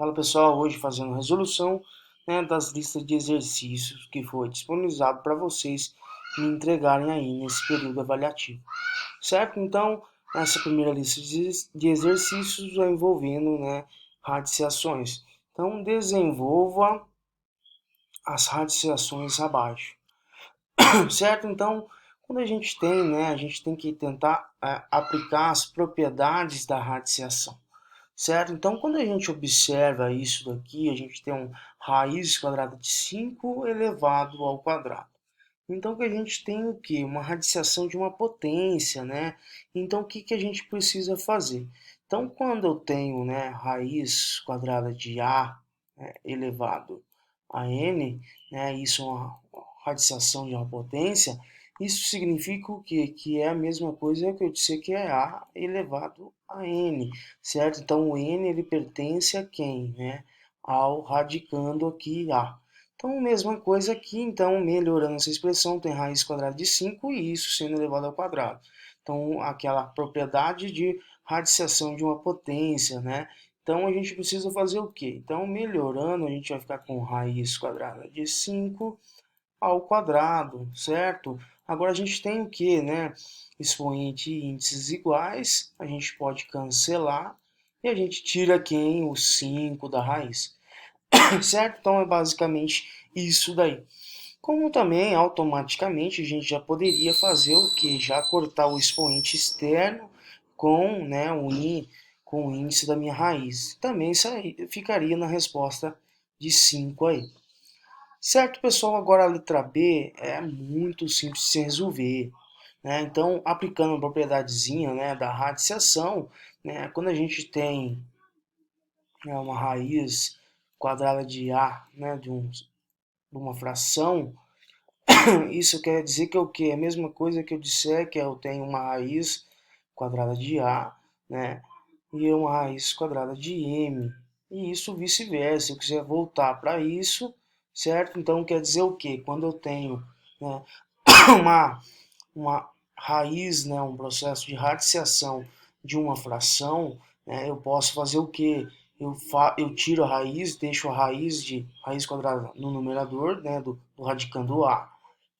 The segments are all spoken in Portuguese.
Fala pessoal, hoje fazendo resolução, das listas de exercícios que foi disponibilizado para vocês me entregarem aí nesse período avaliativo, certo? Então, essa primeira lista de exercícios vai envolvendo, radiciações. Então, desenvolva as radiciações abaixo, certo? Então, quando a gente tem, a gente tem que tentar aplicar as propriedades da radiciação. Certo? Então, quando a gente observa isso daqui, a gente tem um raiz quadrada de 5 elevado ao quadrado. Então, que a gente tem o quê? Uma radiciação de uma potência, né? Então, o que, que a gente precisa fazer? Então, quando eu tenho, raiz quadrada de A, elevado a N, isso é uma radiciação de uma potência, isso significa o quê? Que é a mesma coisa que eu disser que é A elevado a N, certo? Então, o N ele pertence a quem, Ao radicando aqui A. Então, mesma coisa aqui, então, melhorando essa expressão, tem raiz quadrada de 5 e isso sendo elevado ao quadrado. Então, aquela propriedade de radiciação de uma potência, Então, a gente precisa fazer o quê? Então, melhorando, a gente vai ficar com raiz quadrada de 5 ao quadrado, certo? Agora, a gente tem o quê, Expoente e índices iguais, a gente pode cancelar e a gente tira quem? O 5 da raiz. Certo? Então é basicamente isso daí. Como também automaticamente a gente já poderia fazer o que? Já cortar o expoente externo com, com o índice da minha raiz. Também isso aí ficaria na resposta de 5 aí. Certo, pessoal? Agora a letra B é muito simples de se resolver. Então, aplicando a propriedadezinha, da radiciação, quando a gente tem uma raiz quadrada de A, de uma fração, isso quer dizer que é o quê? É a mesma coisa que eu disser que eu tenho uma raiz quadrada de A, e uma raiz quadrada de M, e isso vice-versa. Se eu quiser voltar para isso, certo? Então quer dizer o quê? Quando eu tenho, né, uma, uma raiz, um processo de radiciação de uma fração, eu posso fazer o quê? Eu tiro a raiz, deixo a raiz de raiz quadrada no numerador, do radicando A,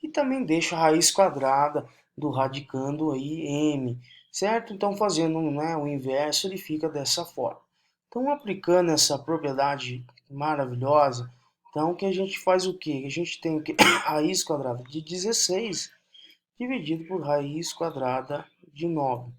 e também deixo a raiz quadrada do radicando aí m, certo? Então, fazendo o inverso, ele fica dessa forma. Então, aplicando essa propriedade maravilhosa, então, que a gente faz o quê? A gente tem o quê? Raiz quadrada de 16 dividido por raiz quadrada de 9.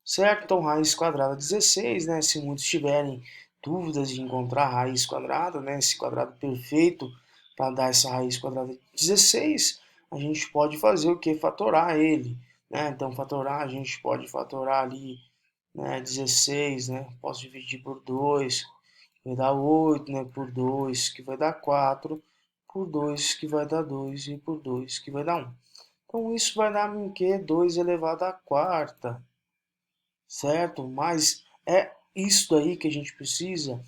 Certo? Então, raiz quadrada 16, se muitos tiverem dúvidas de encontrar a raiz quadrada, esse quadrado perfeito para dar essa raiz quadrada de 16, a gente pode fazer o que? Fatorar ele. Então, fatorar, a gente pode fatorar ali 16, posso dividir por 2, que vai dar 8, por 2, que vai dar 4, por 2, que vai dar 2, e por 2, que vai dar 1. Então, isso vai dar o quê? 2 elevado à quarta, certo? Mas é isso daí que a gente precisa.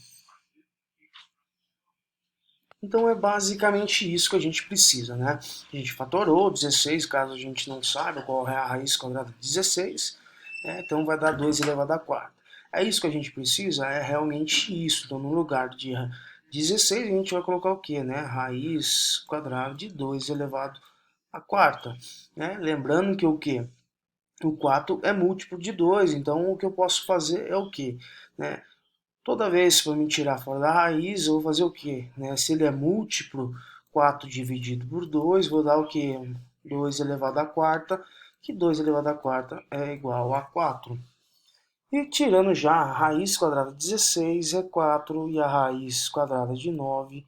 Então é basicamente isso que a gente precisa, A gente fatorou 16, caso a gente não saiba qual é a raiz quadrada de 16, então vai dar 2 elevado à quarta. É isso que a gente precisa, é realmente isso. Então no lugar de 16 a gente vai colocar o quê, Raiz quadrada de 2 elevado à quarta, Lembrando que o quê? O 4 é múltiplo de 2, então o que eu posso fazer é o quê? Toda vez que eu me tirar fora da raiz, eu vou fazer o quê? Se ele é múltiplo, 4 dividido por 2, vou dar o quê? 2 elevado à quarta, que 2 elevado à quarta é igual a 4. E tirando já a raiz quadrada de 16 é 4 e a raiz quadrada de 9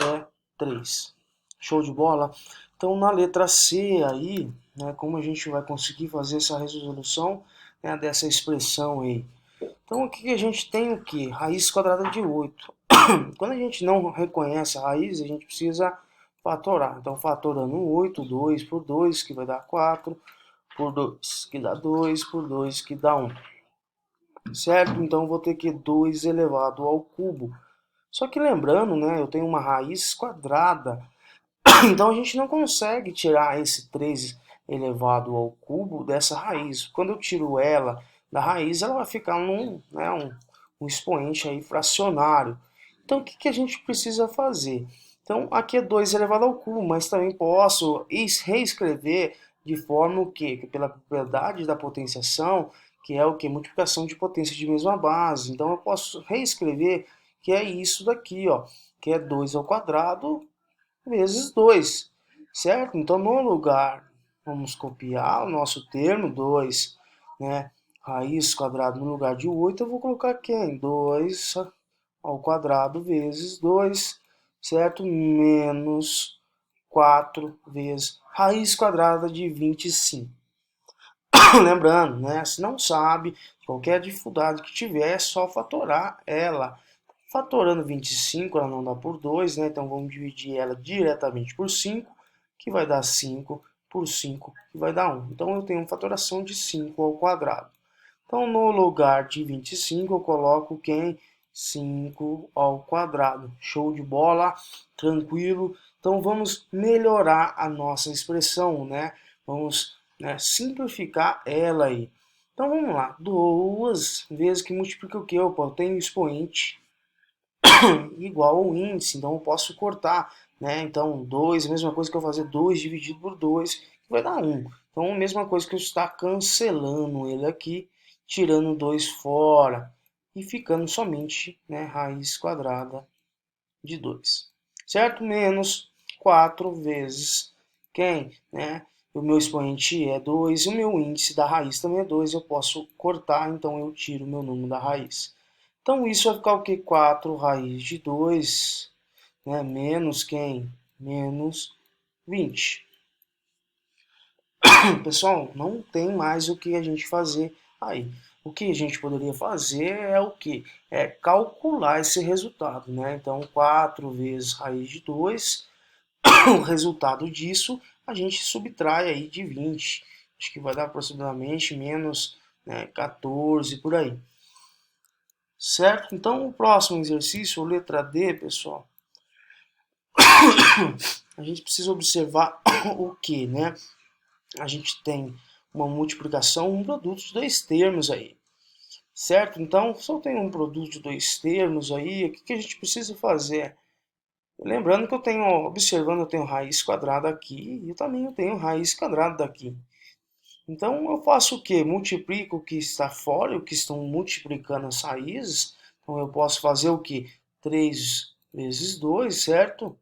é 3. Show de bola? Então, na letra C aí, como a gente vai conseguir fazer essa resolução dessa expressão aí? Então, aqui que a gente tem o que? Raiz quadrada de 8. Quando a gente não reconhece a raiz, a gente precisa fatorar. Então, fatorando 8, 2 por 2, que vai dar 4, por 2, que dá 2, por 2, que dá 1. Certo? Então, vou ter que 2 elevado ao cubo. Só que lembrando, eu tenho uma raiz quadrada. Então, a gente não consegue tirar esse 3 elevado ao cubo dessa raiz. Quando eu tiro ela da raiz, ela vai ficar um expoente aí fracionário. Então, o que a gente precisa fazer? Então, aqui é 2 elevado ao cubo, mas também posso reescrever de forma o quê? Que pela propriedade da potenciação, que é o que? Multiplicação de potência de mesma base. Então, eu posso reescrever que é isso daqui, ó, que é 2 ao quadrado vezes 2, certo? Então, no lugar, vamos copiar o nosso termo, 2, né? Raiz quadrada no lugar de 8, eu vou colocar quem? 2 ao quadrado vezes 2, certo? Menos 4 vezes raiz quadrada de 25. Lembrando, né? Se não sabe, qualquer dificuldade que tiver, é só fatorar ela. Fatorando 25, ela não dá por 2, né? Então vamos dividir ela diretamente por 5, que vai dar 5 por 5, que vai dar 1. Então eu tenho uma fatoração de 5 ao quadrado. Então no lugar de 25 eu coloco quem? 5 ao quadrado. Show de bola, tranquilo. Então vamos melhorar a nossa expressão, né? Vamos, né, simplificar ela aí. Então vamos lá. 2 vezes que multiplica o quê? Eu tenho expoente igual ao índice, então eu posso cortar, né? Então 2, a mesma coisa que eu fazer 2 dividido por 2, que vai dar 1. Então a mesma coisa que eu estar cancelando ele aqui, tirando 2 fora e ficando somente, né, raiz quadrada de 2. Certo? Menos 4 vezes quem, né? O meu expoente é 2 e o meu índice da raiz também é 2, eu posso cortar, então eu tiro o meu número da raiz. Então isso vai ficar o que? 4 raiz de 2, né? Menos quem? Menos 20. Pessoal, não tem mais o que a gente fazer aí. O que a gente poderia fazer é o que? É calcular esse resultado, né? Então 4 vezes raiz de 2, o resultado disso a gente subtrai aí de 20. Acho que vai dar aproximadamente menos, né, 14 por aí. Certo? Então, o próximo exercício, letra D, pessoal, a gente precisa observar o que, né? A gente tem uma multiplicação, um produto de dois termos aí, certo? Então, se eu tenho um produto de dois termos aí, o que a gente precisa fazer? Lembrando que eu tenho, observando, eu tenho raiz quadrada aqui e eu também tenho raiz quadrada daqui. Então, eu faço o quê? Multiplico o que está fora e o que estão multiplicando as raízes. Então, eu posso fazer o quê? 3 vezes 2, certo?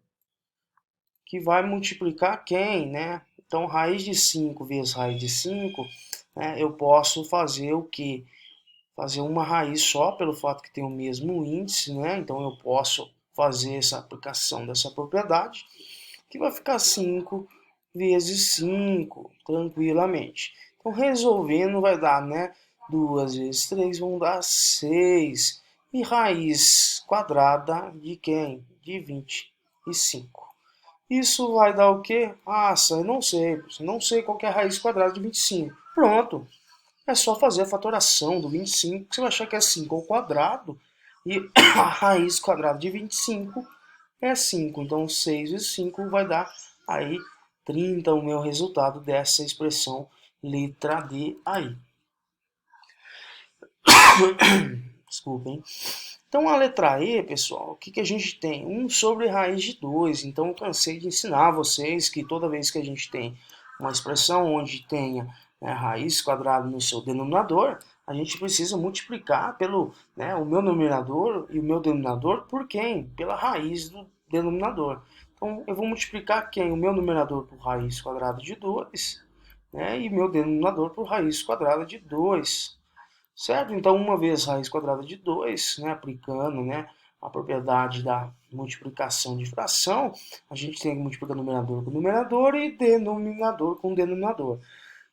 Que vai multiplicar quem, né? Então, raiz de 5 vezes raiz de 5, né, eu posso fazer o quê? Fazer uma raiz só, pelo fato que tem o mesmo índice, né? Então, eu posso fazer essa aplicação dessa propriedade, que vai ficar 5 vezes 5, tranquilamente. Então, resolvendo, vai dar, né? 2 vezes 3 vão dar 6. E raiz quadrada de quem? De 25. Isso vai dar o quê? Ah, eu não sei. Não sei qual que é a raiz quadrada de 25. Pronto. É só fazer a fatoração do 25, que você vai achar que é 5 ao quadrado. E a raiz quadrada de 25 é 5. Então, 6 vezes 5 vai dar aí 30, o meu resultado dessa expressão letra D aí. Desculpem. Então, a letra E, pessoal, o que a gente tem? 1 sobre raiz de 2. Então, eu cansei de ensinar a vocês que toda vez que a gente tem uma expressão onde tenha, né, raiz quadrada no seu denominador, a gente precisa multiplicar pelo, né, o meu numerador e o meu denominador por quem? Pela raiz do denominador. Então, eu vou multiplicar quem? O meu numerador por raiz quadrada de 2, né, e meu denominador por raiz quadrada de 2. Certo? Então, uma vez raiz quadrada de 2, né, aplicando, né, a propriedade da multiplicação de fração, a gente tem que multiplicar numerador com numerador e denominador com denominador.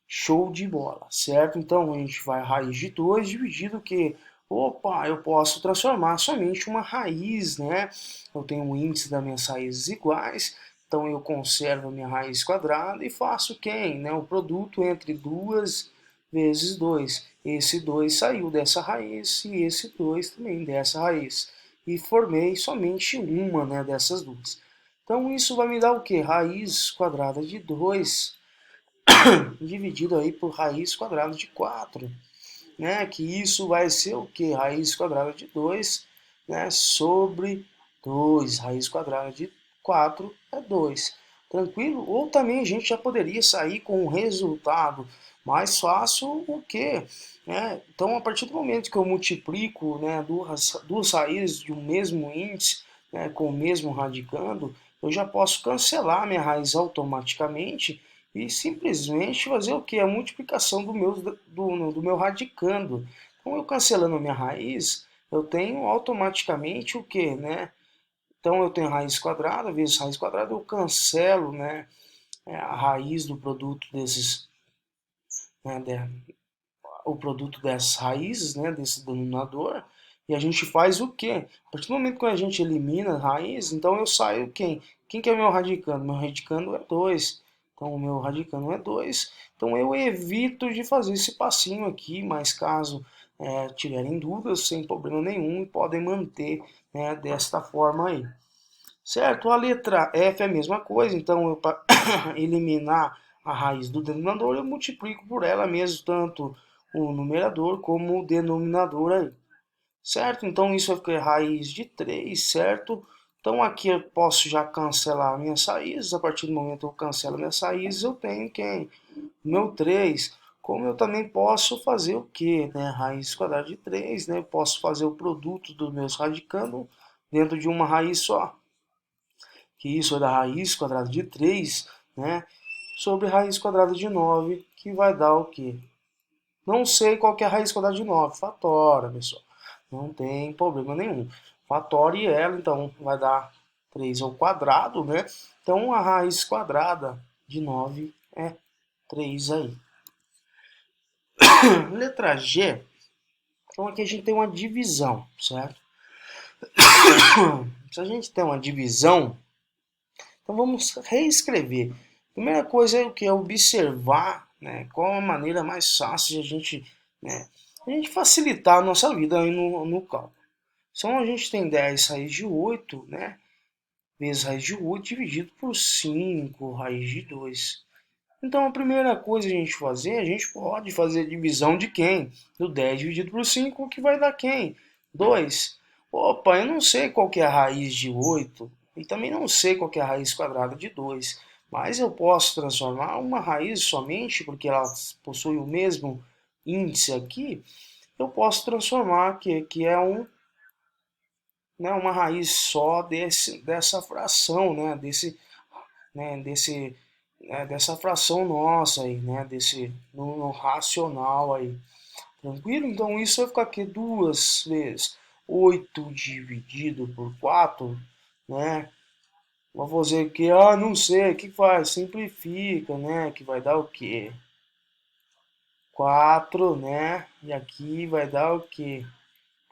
Show de bola, certo? Então, a gente vai raiz de 2 dividido que, opa, eu posso transformar somente uma raiz, né? Eu tenho um índice das minhas raízes iguais, então eu conservo a minha raiz quadrada e faço quem? Né? O produto entre 2 vezes 2. Esse 2 saiu dessa raiz e esse 2 também dessa raiz. E formei somente uma, né, dessas duas. Então isso vai me dar o que? Raiz quadrada de 2 dividido aí por raiz quadrada de 4. né, que isso vai ser o que? Raiz quadrada de 2, né, sobre 2. Raiz quadrada de 4 é 2. Tranquilo? Ou também a gente já poderia sair com um resultado mais fácil, o quê? Né? Então, a partir do momento que eu multiplico, né, duas raízes de um mesmo índice, né, com o mesmo radicando, eu já posso cancelar minha raiz automaticamente e simplesmente fazer o que? A multiplicação do meu radicando. Então, eu cancelando a minha raiz, eu tenho automaticamente o que, né? Então, eu tenho raiz quadrada vezes raiz quadrada, eu cancelo, né, a raiz do produto desses, né, o produto dessas raízes, né, desse denominador, e a gente faz o quê? A partir do momento que a gente elimina a raiz, então eu saio quem? Quem que é meu radicando? Meu radicando é 2. Então o meu radicando é 2. Então eu evito de fazer esse passinho aqui, mas caso tiverem dúvidas, sem problema nenhum, podem manter, né, desta forma aí. Certo? A letra F é a mesma coisa, então eu para eliminar a raiz do denominador, eu multiplico por ela mesmo, tanto o numerador como o denominador aí. Certo? Então isso vai ficar raiz de 3, certo? Então aqui eu posso já cancelar minhas raízes, a partir do momento que eu cancelo minhas raízes, eu tenho quem? Meu 3. Como eu também posso fazer o quê? Né? Raiz quadrada de 3, né? Eu posso fazer o produto dos meus radicandos dentro de uma raiz só, que isso é da raiz quadrada de 3, né, sobre raiz quadrada de 9, que vai dar o quê? Não sei qual que é a raiz quadrada de 9, fatora, pessoal. Não tem problema nenhum. Fatore ela, então, vai dar 3 ao quadrado, né? Então, a raiz quadrada de 9 é 3 aí. Letra G, então aqui a gente tem uma divisão, certo? Se a gente tem uma divisão, então vamos reescrever. Primeira coisa é o que é observar, né, qual a maneira mais fácil de né, a gente facilitar a nossa vida aí no cálculo. Então a gente tem 10 raiz de 8, né, vezes raiz de 8 dividido por 5 raiz de 2. Então a primeira coisa a gente fazer, a gente pode fazer a divisão de quem? Do 10 dividido por 5, que vai dar quem? 2. Opa, eu não sei qual que é a raiz de 8 e também não sei qual que é a raiz quadrada de 2, mas eu posso transformar uma raiz somente, porque ela possui o mesmo índice aqui, eu posso transformar que é né, uma raiz só dessa fração, né, dessa fração nossa aí, né, desse no racional aí. Tranquilo? Então isso vai ficar aqui 2 vezes 8 dividido por 4, né? Vou fazer o que? Ah, não sei, o que faz? Simplifica, né? Que vai dar o quê? 4, né? E aqui vai dar o quê?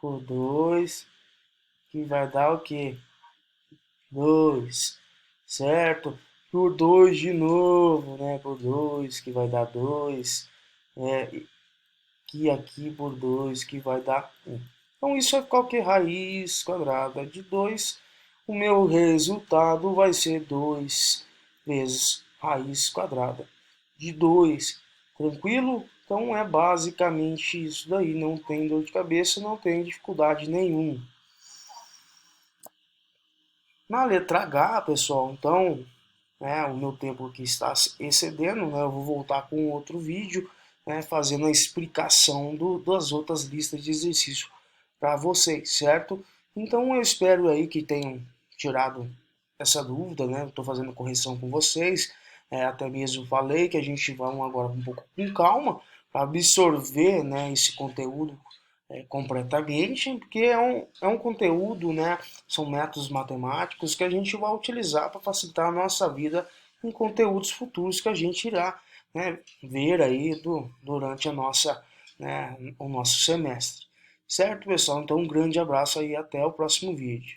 Por 2, que vai dar o quê? 2, certo? Por 2 de novo, né? Por 2, que vai dar 2. É, que aqui por 2, que vai dar 1. Então, isso é qualquer raiz quadrada de 2. O meu resultado vai ser 2 vezes raiz quadrada de 2. Tranquilo? Então, é basicamente isso daí. Não tem dor de cabeça, não tem dificuldade nenhuma. Na letra H, pessoal, então, né, o meu tempo aqui está excedendo, né, eu vou voltar com outro vídeo, né, fazendo a explicação das outras listas de exercício para vocês, certo? Então eu espero aí que tenham tirado essa dúvida, né? Estou fazendo correção com vocês, até mesmo falei que a gente vai agora um pouco com calma para absorver, né, esse conteúdo completamente, porque é um conteúdo, né? São métodos matemáticos que a gente vai utilizar para facilitar a nossa vida em conteúdos futuros que a gente irá, né, ver aí durante né, o nosso semestre. Certo, pessoal? Então, um grande abraço aí e até o próximo vídeo.